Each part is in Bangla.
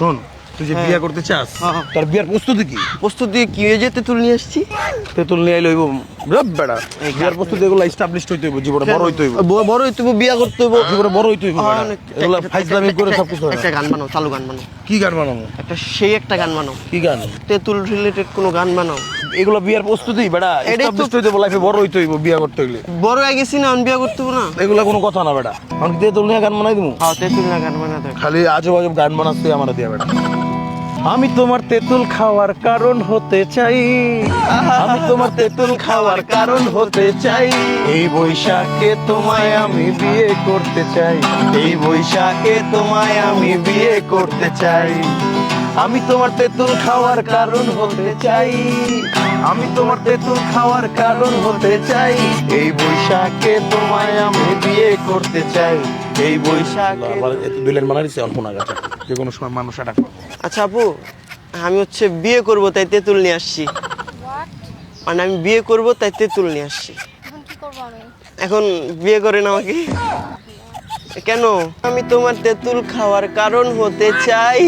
শোন, তুই যে বিয়ে করতে চাস তোর বিয়ার প্রস্তুতি কি? প্রস্তুতি কি হয়ে যেতে তুল নিয়ে আসছি। তেতুল নিয়ে আইলে হইব বেড়া। বিয়ার প্রস্তুতি এগুলো এস্টাবলিশড হইতে হইব, জীবনে বড় হইতে হইব। বড় হইতে হইব, বিয়া করতে হইব, জীবনে বড় হইতে হইব। এগুলো ফাইজলামি করে সব কিছু হয় না। একটা গান বানাও, চালু গান বানাও। কি গান বানাবো? একটা গান বানাও। কি গান? তেতুল রিলেটেড কোনো গান বানাও। এগুলো বিয়ার প্রস্তুতি বেড়া, এটাই তো- এস্টাবলিশড হইতে হইব, লাইফে বড় হইতে হইব বিয়া করতে হইলে। বড় হয়ে গেছি না, আমি বিয়া করতে হইব না। এগুলা কোনো কথা না বেটা। আমি তেতুল নিয়ে গান বানাই দিমু? হ্যাঁ, তেতুল না গান বানাতে। খালি আজব আজব গান বানাচ্ছে আমার দিয়া বেটা। আমি তোমার তেতুল খাওয়ার কারণ হতে চাই, আমি তোমার তেতুল খাওয়ার কারণ হতে চাই। এই বৈশাখে তোমায় আমি বিয়ে করতে চাই, এই বৈশাখে তোমায় আমি বিয়ে করতে চাই। আমি তোমার তেতুল খাওয়ার কারণ হতে চাই, আমি তোমার তেতুল খাওয়ার কারণ হতে চাই। এই বৈশাখে তোমায় আমি বিয়ে করতে চাই, এই বৈশাখে। দুই লাইন বানাই দিচ্ছে অল্প না গাছে, যে কোনো সময় মানুষ এটা। আচ্ছা আপু, আমি বিয়ে করব তাই তেতুল নিয়ে আসছি। মানে আমি বিয়ে করব তাই তেতুল নিয়ে আসছি। এখন কি করব আমি? এখন বিয়ে করেন আমাকে কেন? আমি তোমার তেতুল খাওয়ার কারণ হতে চাই,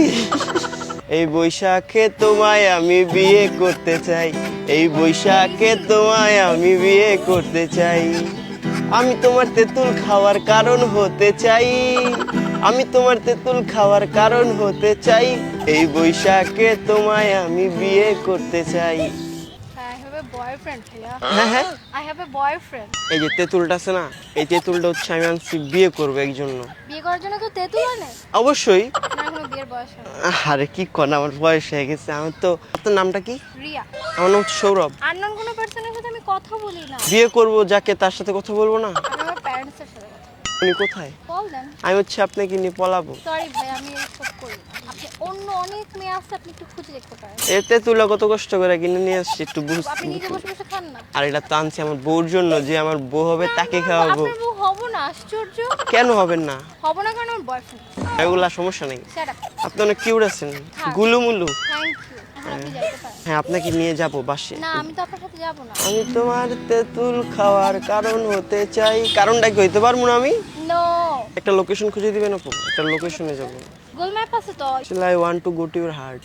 এই বৈশাখে তোমায় আমি বিয়ে করতে চাই, এই বৈশাখে তোমায় আমি বিয়ে করতে চাই। আমি তোমার তেতুল খাওয়ার কারণ হতে চাই, আমি তোমার তেতুল খাওয়ার কারণ হতে চাই, এই বৈশাখে তোমায় আমি বিয়ে করতে চাই। I have a boyfriend, ভাইয়া। হ্যাঁ হ্যাঁ, I have a boyfriend. এই যে তেঁতুলটা আছে না, এই তেঁতুলটা আমি আনছি বিয়ে করবো এক জন্য। বিয়ে করার জন্য তো তেঁতুল আনে? অবশ্যই। না, এখনো বিয়ের বয়স হয়নি। আরে কি কর, আমার বয়স হয়ে গেছে। আমার তো, আপনার নামটা কি? রিয়া। আমার নাম সৌরভ। আননোন কোনো পার্সনের সাথে আমি কথা বলি না। বিয়ে করব যাকে, তার সাথে কথা বলবো না? আমি আমার প্যারেন্টসের সাথে কথা বলি। উনি কোথায়? বল দেন। আমি আপনাকে নিয়ে পলাবো। সরি ভাই, আমি এইসব করি না। আপনি অন্য অনেক মেয়ে আছে, আপনি একটু খুঁজে দেখতে পারেন। এই তেঁতুলটা কত কষ্ট করে কিনে নিয়ে আসছি, একটু আপনি নিজে বসে বসে খান না। আর এটা তো আনছি আমার বউর জন্য, যে আমার বউ হবে তাকে খাওয়াবো। আপনার বউ হবো না, আশ্চর্য। কেন হবেন না? হবো না কারণ আমার বয়ফ্রেন্ড। এগুলা সমস্যা নেই। Shut up. আপনি অনেক কিউট আছেন, গুলুমুলু। Thank you. এখন আপনি যাইতে পারেন। হ্যাঁ, আপনাকে নিয়ে যাবো বাসে। না, আমি তো আপনার সাথে যাব না। আমি তোমার তেঁতুল খাওয়ার কারণ হতে চাই। কারণটা কি হইতে পারবো না আমি? নো। একটা লোকেশন খুঁজে দিবেন আপু? একটা লোকেশনে যাবো। গুগল ম্যাপ আছে তো। I want to go to your heart.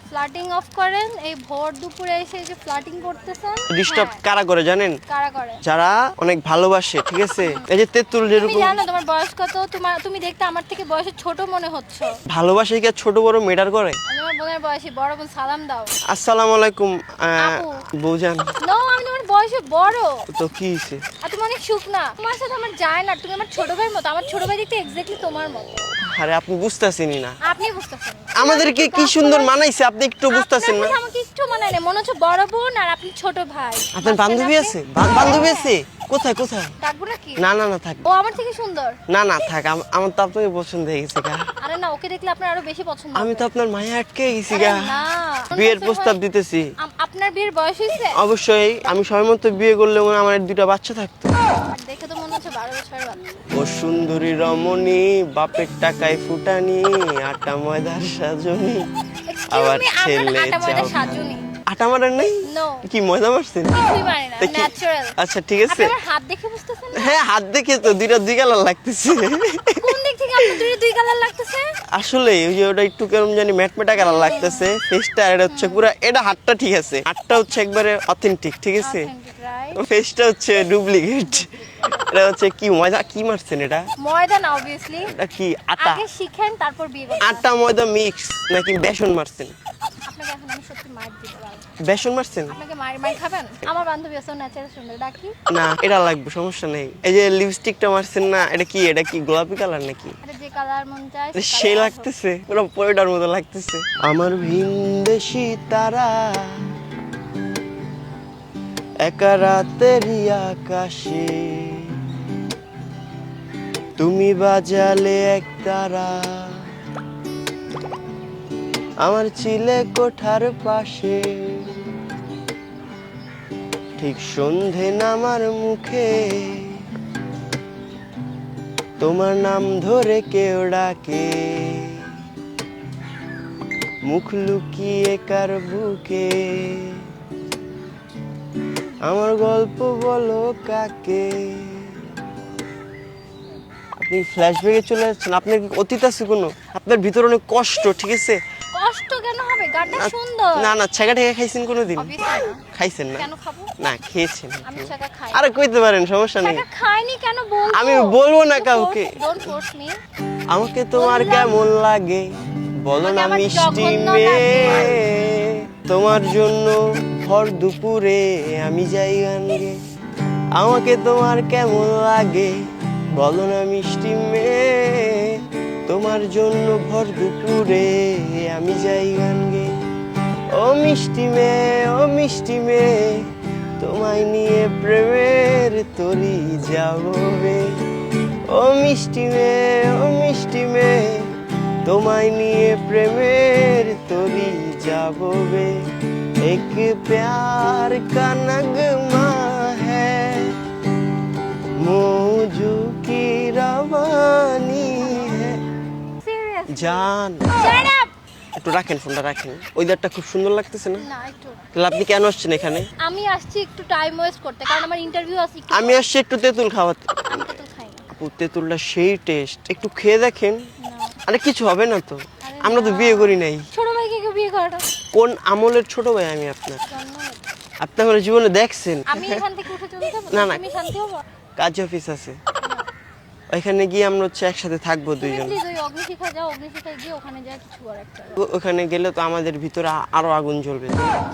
Flirting of করেন। এই ভোর দুপুরে এসে যে ফ্লার্টিং করতেছেন। ডিস্টার্ব হ্যাঁ, কারা করে জানেন? কারা করে? যারা অনেক ভালোবাসে, ঠিক আছে? এই যে তেঁতুল তুমি যেরকম জানো তোমার বয়স কত? তুমি দেখতে আমার থেকে বয়সে ছোট মনে হচ্ছে। ভালোবাসে কি আর ছোট বড় মেটার করে? আমি আমার বোনের বয়সী, বড় বোন, সালাম দাও। আসসালামু আলাইকুম আপু। বৌজান। নো, আমি তোমার বয়সে বড়। তো কি হইছে? আর তুমি অনেক শুকনা। তোমার সাথে আমার যায় না। তুমি আমার ছোট ভাইয়ের মতো। আমার ছোট ভাই দেখতে এক্স্যাক্টলি তোমার মতো। আরে আপনি বুঝতেছেনই না, আপনি বুঝতেছেন না। আমাদেরকে কি সুন্দর মানাইছে, আপনি একটু বুঝতেছেন না? আপনার কথা আমাকে একটু মানায় না। মনে হচ্ছে বড় বোন আর আপনি ছোট ভাই। আপনার বান্ধবী আছে? বান্ধবী আছে? কোথায় কোথায়? ডাকবো নাকি? না না না, থাক। ও আমার থেকে সুন্দর। না না থাক, আমার তো আপনাকে পছন্দ হয়ে গেছে গা। আরে না, ওকে দেখলে আপনার আরো বেশি পছন্দ আমি হবে। তো আপনার মায়া আটকে গেছি আরে গা। না। বিয়ের প্রস্তাব দিতেছি। আপনার বিয়ের বয়স হয়েছে? অবশ্যই, আমি সময় মতো বিয়ে করলে আমার দুটা বাচ্চা থাকতো। দেখে তো মনে হচ্ছে 12 বছরের বাচ্চা। ও সুন্দরী রমণী, বাপের টাকায় ফুটানি, আটা ময়দার সাজনি, আবার ছেলে আটা ময়দা চাও। সাজুনি। আটা মারার নাই? নো। কি ময়দা মারছেন? কিছুই পারে না, তা কি? ন্যাচারাল। আচ্ছা ঠিক আছে। আপনি আমার হাত দেখে বুঝতেছেন না? হ্যাঁ, হাত দেখে তো দুইটা দুই কালার লাগতেছে। কোন দিক থেকে আপনার দুই কালার লাগতেছে? আসলে ওই যে ওটা একটু কেমন জানি ম্যাটমেটা কালার লাগতেছে ফেসটা। এটা হচ্ছে পুরো, এটা হাতটা ঠিক আছে, হাতটা হচ্ছে একবারে অথেন্টিক, ঠিক আছে? Authentic, right? ফেসটা হচ্ছে ডুপ্লিকেট। এটা হচ্ছে কি ময়দা কি মারছেন এটা? ময়দা না, obviously। এটা কি আটা? আগে শিখেন তারপর বিয়ে করবেন। আটা ময়দা মিক্স নাকি বেসন মারছেন? আপনাকে এখন আমি সত্যি মার দিতে পারবো। বেসন মারছেন? আপনাকে মার খাবেন? আমার বান্ধবী আছে ন্যাচারাল সুন্দর, ডাকি? না, এটা লাগবে, সমস্যা নেই। এই যে লিপস্টিকটা মারছেন না, এটা কি গোলাপি কালার নাকি? আরে যে কালার মন চায় এটা সেই লাগতেছে, পুরো পয়ডার মতো লাগতেছে। আমার ভিনদেশী তারা একা রাতেরই আকাশে, তুমি বাজালে এক তারা আমার চিলে কোঠার পাশে, ঠিক সন্ধে নামার মুখে তোমার নাম ধরে কেউ ডাকে, মুখ লুকিয়ে কার বুকে, আমার গল্প বলো কাকে। আপনি ফ্ল্যাশব্যাকে চলে যাচ্ছেন। আপনার কি অতীত আছে কোনো? আপনার ভিতরে অনেক কষ্ট, ঠিক আছে? কষ্ট কেন হবে? গানটা সুন্দর। না না, ছেঁকা টেকা খাইছেন কোনোদিন? Obviously না। খাইছেন না? কেন খাবো? না, খেয়েছেন। আমি ছাকা খাই। আরে কইতে পারেন, সমস্যা নেই। ছাকা খাইনি কেন বলবো? আমি বলবো না কাউকে। Don't force me. আমাকে তোমার বললাম। কেমন লাগে বলো না আমার মিষ্টি জঘন্য মেয়ে, তোমার জন্য ভর দুপুরে আমি যাই গান গে। আমাকে তোমার কেমন লাগে বলো না মিষ্টি মেয়ে, তোমার জন্য ভর দুপুরে আমি যাই গান গে। ও মিষ্টি মেয়ে, ও মিষ্টি মেয়ে, তোমায় নিয়ে প্রেমের তরি যাবে। ও মিষ্টি মেয়ে, ও মিষ্টি মেয়ে, তোমায় নিয়ে প্রেমের তরি যাবে। এক প্যার কা নগমা হ্যায়, মৌজু কি রবানি হ্যায়। সিরিয়াস। জান শাট আপ। একটু রাখেন, ফোনটা রাখেন। ওয়েদারটা খুব সুন্দর লাগতেছে না? না একটু। তাহলে আপনি কেন আসছেন এখানে? আমি আসছি একটু টাইম ওয়েস্ট করতে, কারণ আমার ইন্টারভিউ আছে একটু। আমি আসছি একটু তেঁতুল খাওয়াতে। আমি তো খাই না। আপু, তেঁতুলটা সেই টেস্ট, একটু খেয়ে দেখেন। না। আরে কিছু হবে না তো, আরে আমরা তো না। বিয়ে করি নাই। ছোট ভাইকে কেউ বিয়ে করাটা কোন আমলের ছোট ভাই আমি আপনার? জন্ম হয়েছে। আপনি আমার জীবনে দেখছেন? আমি এখান থেকে উঠে চলে যাবো? না, না। তুমি শান্তি হবো? কাজ অফিস আছে, ওইখানে গিয়ে আমরা হচ্ছে একসাথে থাকবো তুমি দুইজন। প্লিজ ওই অগ্নিশিখা যাও, অগ্নিশিখায় গিয়ে ওখানে যা কিছু কর একটা। ওখানে গেলে তো আমাদের ভিতরে আরো আগুন জ্বলবে।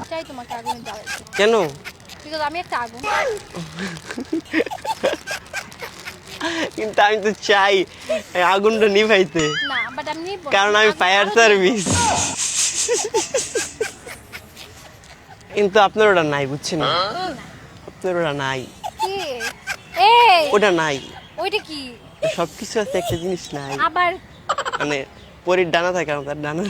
চাই তোমাকে আগুনে জ্বালাতে, কেন? বিকজ আমি একটা আগুন। কিন্তু আমি তো চাই এই আগুনটা নিভাইতে, না বাট আমি নিবো না। কারণ আমি ফায়ার আরো সার্ভিস। কিন্তু আপনার ওটা নাই, বুঝছেন? না। আপনার ওটা নাই, কি? এই ওটা নাই। ওইটা কি? সবকিছু আছে, একটা জিনিস নাই। আবার মানে পরীর ডানা থাকে, আমার ডানা।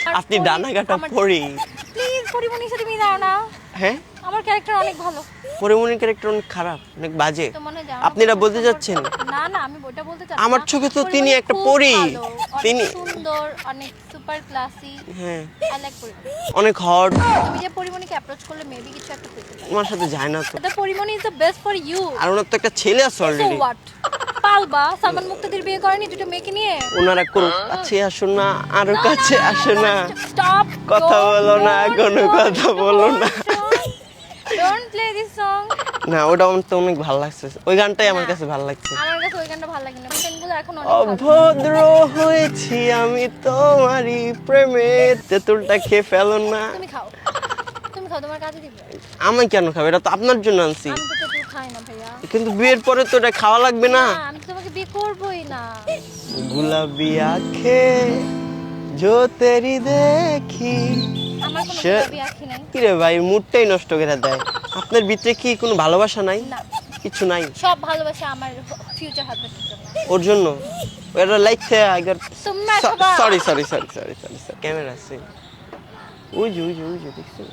আর আপনি পরী- ডানা কাটা আমার- পরী। প্লিজ পরিমণির সাথে মিলাও না। হ্যাঁ, আমার ক্যারেক্টার অনেক ভালো। পরিমণির ক্যারেক্টার অনেক খারাপ, অনেক বাজে। তো মনে যাও আপনি এটা বলতে যাচ্ছেন? না না, আমি ওইটা বলতে চাচ্ছি আমার না। চোখে তো পরিমণি তিনি একটা খুব পরী। ভালো, অনেক তিনি- সুন্দর, অনেক সুপার ক্লাসি। হ্যাঁ, আই লাইক পরিমণি। অনেক হট। তুমি যে পরিমণিকে অ্যাপ্রোচ করলে মেবি কিছু একটা পেতে পারো। আমার সাথে যায় না তো। The Porimoni is the best for you. আর ওনার তো একটা ছেলে আছে সো অলরেডি। হোয়াট? পালবা সালমান মুক্তাদির বিয়ে করেনি দুটো মেয়েকে নিয়ে? ওনারা করুক, কাছে আসো না, আরো কাছে আসো না। স্টপ, কথা বলো না, কোনো কথা বলো না। Don't play this song. না, ওটা আমার তো অনেক ভালো লাগছে, ওই গানটাই আমার কাছে ভালো লাগছে। আমার কাছে ওই গানটা ভালো লাগে না, গানগুলো এখন অনেক ভালো। অভদ্র হয়েছি আমি তোমারই প্রেমে, তেঁতুলটা খেয়ে ফেলো না। তুমি খাও, তুমি খাও, তোমার কাজে দিবে। আমি কেন খাবো? এটা তো আপনার জন্য আনছি। আমি তো তেঁতুল খাই না ভাইয়া। কিন্তু বিয়ের পরে তো এটা খাওয়া লাগবে না। না, আমি তো তোমাকে বিয়ে করবোই না। गुलाबी आंखें जो तेरी देखी। আমার কোনো সে- গুলাবি আঁখি নাই। কিরে ভাই, মুডটাই নষ্ট করে দেয়। আপনার ভিতরে কি কোনো ভালোবাসা নাই? না, কিছু নাই সব ভালোবাসা আমার ফিউচার হাজবেন্ডের জন্য। ওর জন্য? ওটা লাইক আই গট তুমি আসবা। সরি ক্যামেরা আছে। ওই যে দেখছো?